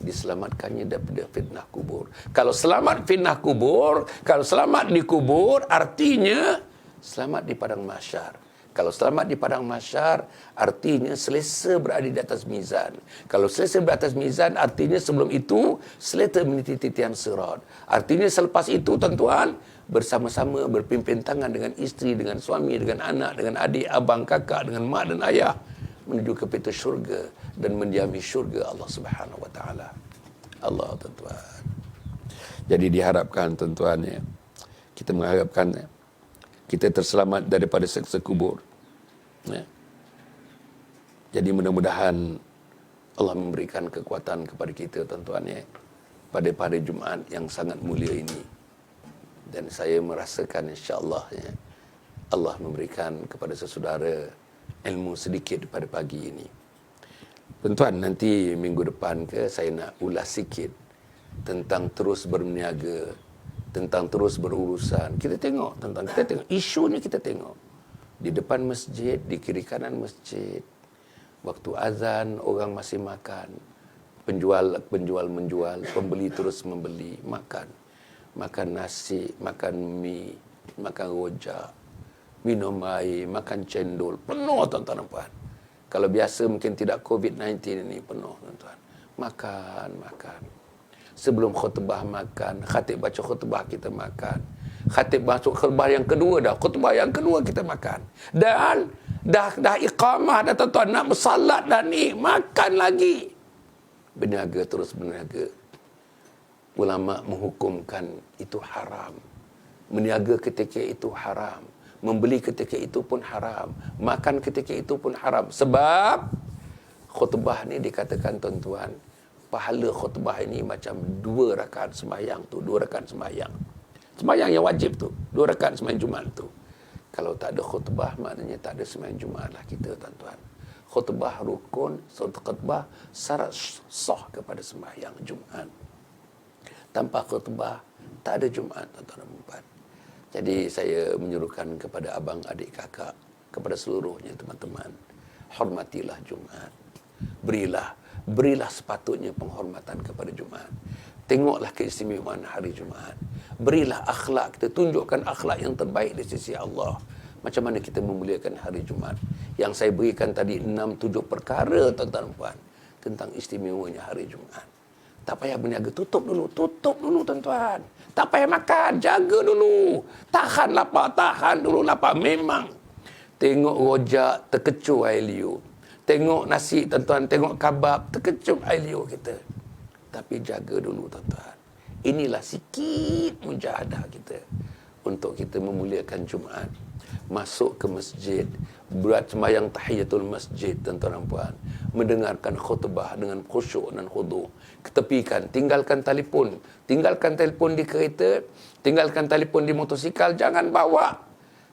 diselamatkannya daripada fitnah kubur. Kalau selamat fitnah kubur, kalau selamat di kubur, artinya selamat di padang mahsyar. Kalau selamat di padang mahsyar, artinya selesa berada di atas mizan. Kalau selesa berada di atas mizan, artinya sebelum itu selesa meniti titian sirat. Artinya selepas itu tuan-tuan, bersama-sama berpimpin tangan dengan isteri, dengan suami, dengan anak, dengan adik, abang, kakak, dengan mak dan ayah, menuju ke pintu syurga dan mendiami syurga Allah Subhanahu wa taala. Allah tuan-tuan. Jadi diharapkan tuan-tuan kita mengharapkan kita terselamat daripada siksa kubur. Jadi mudah-mudahan Allah memberikan kekuatan kepada kita tuan-tuan pada hari Jumaat yang sangat mulia ini. Dan saya merasakan insya-Allah Allah memberikan kepada saudara ilmu sedikit pada pagi ini. Tuan-tuan, nanti minggu depan saya nak ulas sikit tentang terus berniaga, tentang terus berurusan. Kita tengok isunya, kita tengok di depan masjid, di kiri kanan masjid, waktu azan orang masih makan, penjual menjual, pembeli terus membeli, makan nasi, makan mie, makan rojak, minum air, makan cendol, penuh tuan-tuan dan puan. Kalau biasa mungkin tidak COVID-19 ini penuh tuan-tuan. Makan. Sebelum khutbah makan, khatib baca khutbah kita makan. Khatib masuk khutbah yang kedua khutbah yang kedua kita makan. Dan dah iqamah dah tuan-tuan, nak bersalat dah ni, makan lagi. Berniaga terus berniaga. ulama menghukumkan itu haram. Meniaga ketika itu haram. Membeli ketika itu pun haram. Makan ketika itu pun haram. Sebab khutbah ni dikatakan tuan-tuan, pahala khutbah ini macam 2 rakaat sembahyang tu, 2 rakaat sembahyang. Sembahyang yang wajib tu, 2 rakaat sembahyang Jumaat tu. Kalau tak ada khutbah, maknanya tak ada sembahyang Jumaat lah kita, tuan-tuan. Khutbah rukun, khutbah syarat sah kepada sembahyang Jumaat. Tanpa khutbah, tak ada Jumaat, tuan-tuan dan puan. Jadi saya menyuruhkan kepada abang, adik, kakak, kepada seluruhnya teman-teman, hormatilah Jumaat. Berilah sepatutnya penghormatan kepada Jumaat. Tengoklah keistimewaan hari Jumaat. Berilah akhlak kita, tunjukkan akhlak yang terbaik di sisi Allah. Macam mana kita memuliakan hari Jumaat. Yang saya berikan tadi 6-7 perkara, tuan-tuan dan puan, tentang istimewanya hari Jumaat. Tak payah berniaga, tutup dulu tuan-tuan. Tak payah makan, jaga dulu. Tahan dulu lapar. Memang tengok rojak, terkecup air liur. Tengok nasi, tuan-tuan, tengok kabab, terkecup air liur kita. Tapi jaga dulu, tuan-tuan. Inilah sikit mujahadah kita untuk kita memuliakan Jumaat. Masuk ke masjid, buat sembahyang tahiyatul masjid, tuan-tuan dan puan. Mendengarkan khutbah dengan khusyuk dan khudu'. Ketepikan, tinggalkan telefon di kereta, tinggalkan telefon di motosikal, jangan bawa.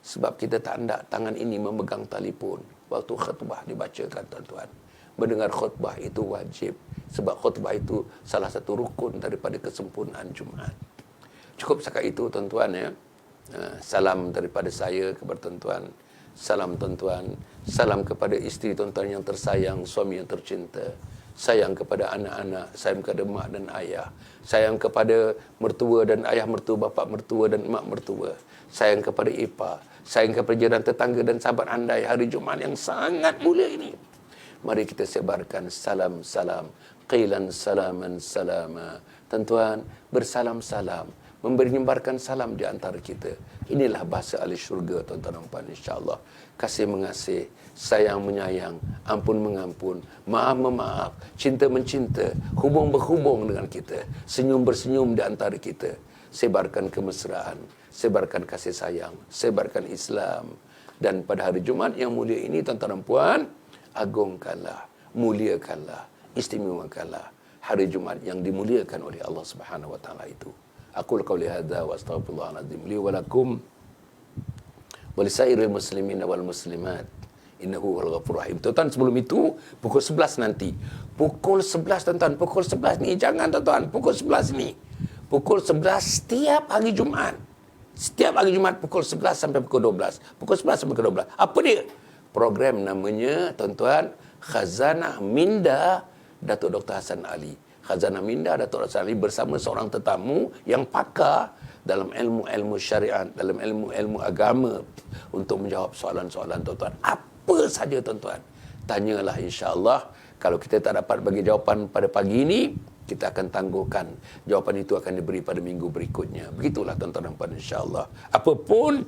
Sebab kita tak hendak tangan ini memegang telefon waktu khutbah dibacakan, tuan-tuan. Mendengar khutbah itu wajib. Sebab khutbah itu salah satu rukun daripada kesempurnaan Jumaat. Cukup setakat itu, tuan-tuan, ya. Salam daripada saya kepada tuan-tuan. Salam tuan-tuan. Salam kepada isteri tuan-tuan yang tersayang, suami yang tercinta. Sayang kepada anak-anak, sayang kepada mak dan ayah. Sayang kepada mertua dan ayah mertua, bapa mertua dan mak mertua. Sayang kepada ipar, sayang kepada jiran tetangga dan sahabat andai hari Jumaat yang sangat mulia ini. Mari kita sebarkan salam-salam, qilan salaman salama. Tuan-tuan, bersalam-salam, menyebarkan salam di antara kita. Inilah bahasa ahli syurga, tuan-tuan dan puan, insya-Allah. Kasih mengasih, sayang menyayang, ampun mengampun, maaf memaaf, cinta mencinta, hubung berhubung dengan kita, senyum bersenyum di antara kita. Sebarkan kemesraan, sebarkan kasih sayang, sebarkan Islam. Dan pada hari Jumaat yang mulia ini, tuan-tuan dan puan, agungkanlah, muliakanlah, istimewakanlah hari Jumaat yang dimuliakan oleh Allah Subhanahu wa taala itu. Aqul qawli hadza wa astaghfirullahal azim li wa lakum wa lisairil muslimin wal muslimat innahu huwal ghafurur rahim. Tuan-tuan, sebelum itu pukul 11 nanti. Pukul 11, tuan-tuan, pukul 11 ni jangan, tuan-tuan, pukul 11 ni. Pukul 11 setiap hari Jumaat. Setiap hari Jumaat pukul 11 sampai pukul 12. Pukul 11 sampai pukul 12. Apa dia? Program namanya, tuan-tuan, Khazanah Minda Datuk Dr. Hassan Ali. Khazanah Minda Datuk Hassan Ali bersama seorang tetamu yang pakar dalam ilmu-ilmu syariat, dalam ilmu-ilmu agama untuk menjawab soalan-soalan, tuan-tuan. Apa saja, tuan-tuan. Tanyalah, insya-Allah. Kalau kita tak dapat bagi jawapan pada pagi ini, kita akan tangguhkan. Jawapan itu akan diberi pada minggu berikutnya. Begitulah, tuan-tuan dan puan, insya-Allah. Apapun,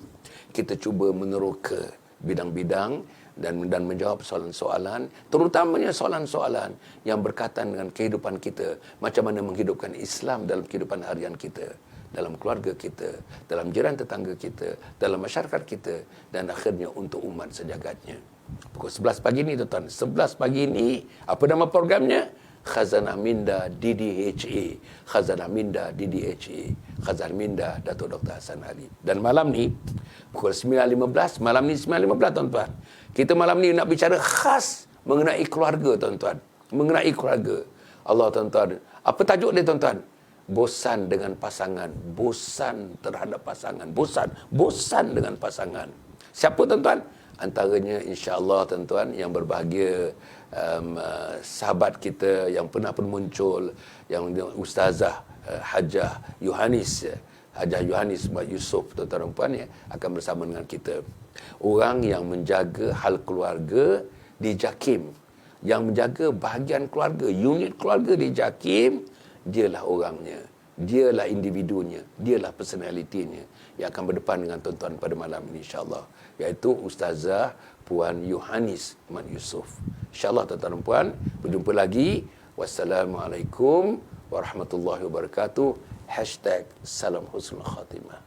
kita cuba meneroka bidang-bidang dan menjawab soalan-soalan, terutamanya soalan-soalan yang berkaitan dengan kehidupan kita, macam mana menghidupkan Islam dalam kehidupan harian kita, dalam keluarga kita, dalam jiran tetangga kita, dalam masyarakat kita, dan akhirnya untuk umat sejagatnya. Pukul 11 pagi ni, tuan-tuan, 11 pagi ni, apa nama programnya? Khazanah Minda DDHA. Khazanah Minda DDHA. Khazanah Minda Datuk Dr. Hassan Ali. Dan malam ni pukul 9.15, malam ni 9.15, tuan-tuan. Kita malam ni nak bicara khas mengenai keluarga, tuan-tuan. Mengenai keluarga. Allah, tuan-tuan. Apa tajuk dia, tuan-tuan? Bosan dengan pasangan. Bosan terhadap pasangan. Bosan dengan pasangan. Siapa, tuan-tuan? Antaranya, insya-Allah, tuan-tuan, yang berbahagia, sahabat kita yang pernah pun muncul, yang Ustazah Hajah Yohanis, Hajah Yohanis Yusuf, tuan-tuan dan puan, ya, akan bersama dengan kita. Orang yang menjaga hal keluarga di JAKIM, yang menjaga bahagian keluarga, unit keluarga di JAKIM, dialah orangnya, dialah individunya, dialah personalitinya yang akan berdepan dengan tuan-tuan pada malam ini, insya-Allah, iaitu Ustazah Puan Yohanis Mat Yusof. InsyaAllah, tuan-tuan dan puan, berjumpa lagi. Wassalamualaikum warahmatullahi wabarakatuh. #Salam Husnul Khatimah.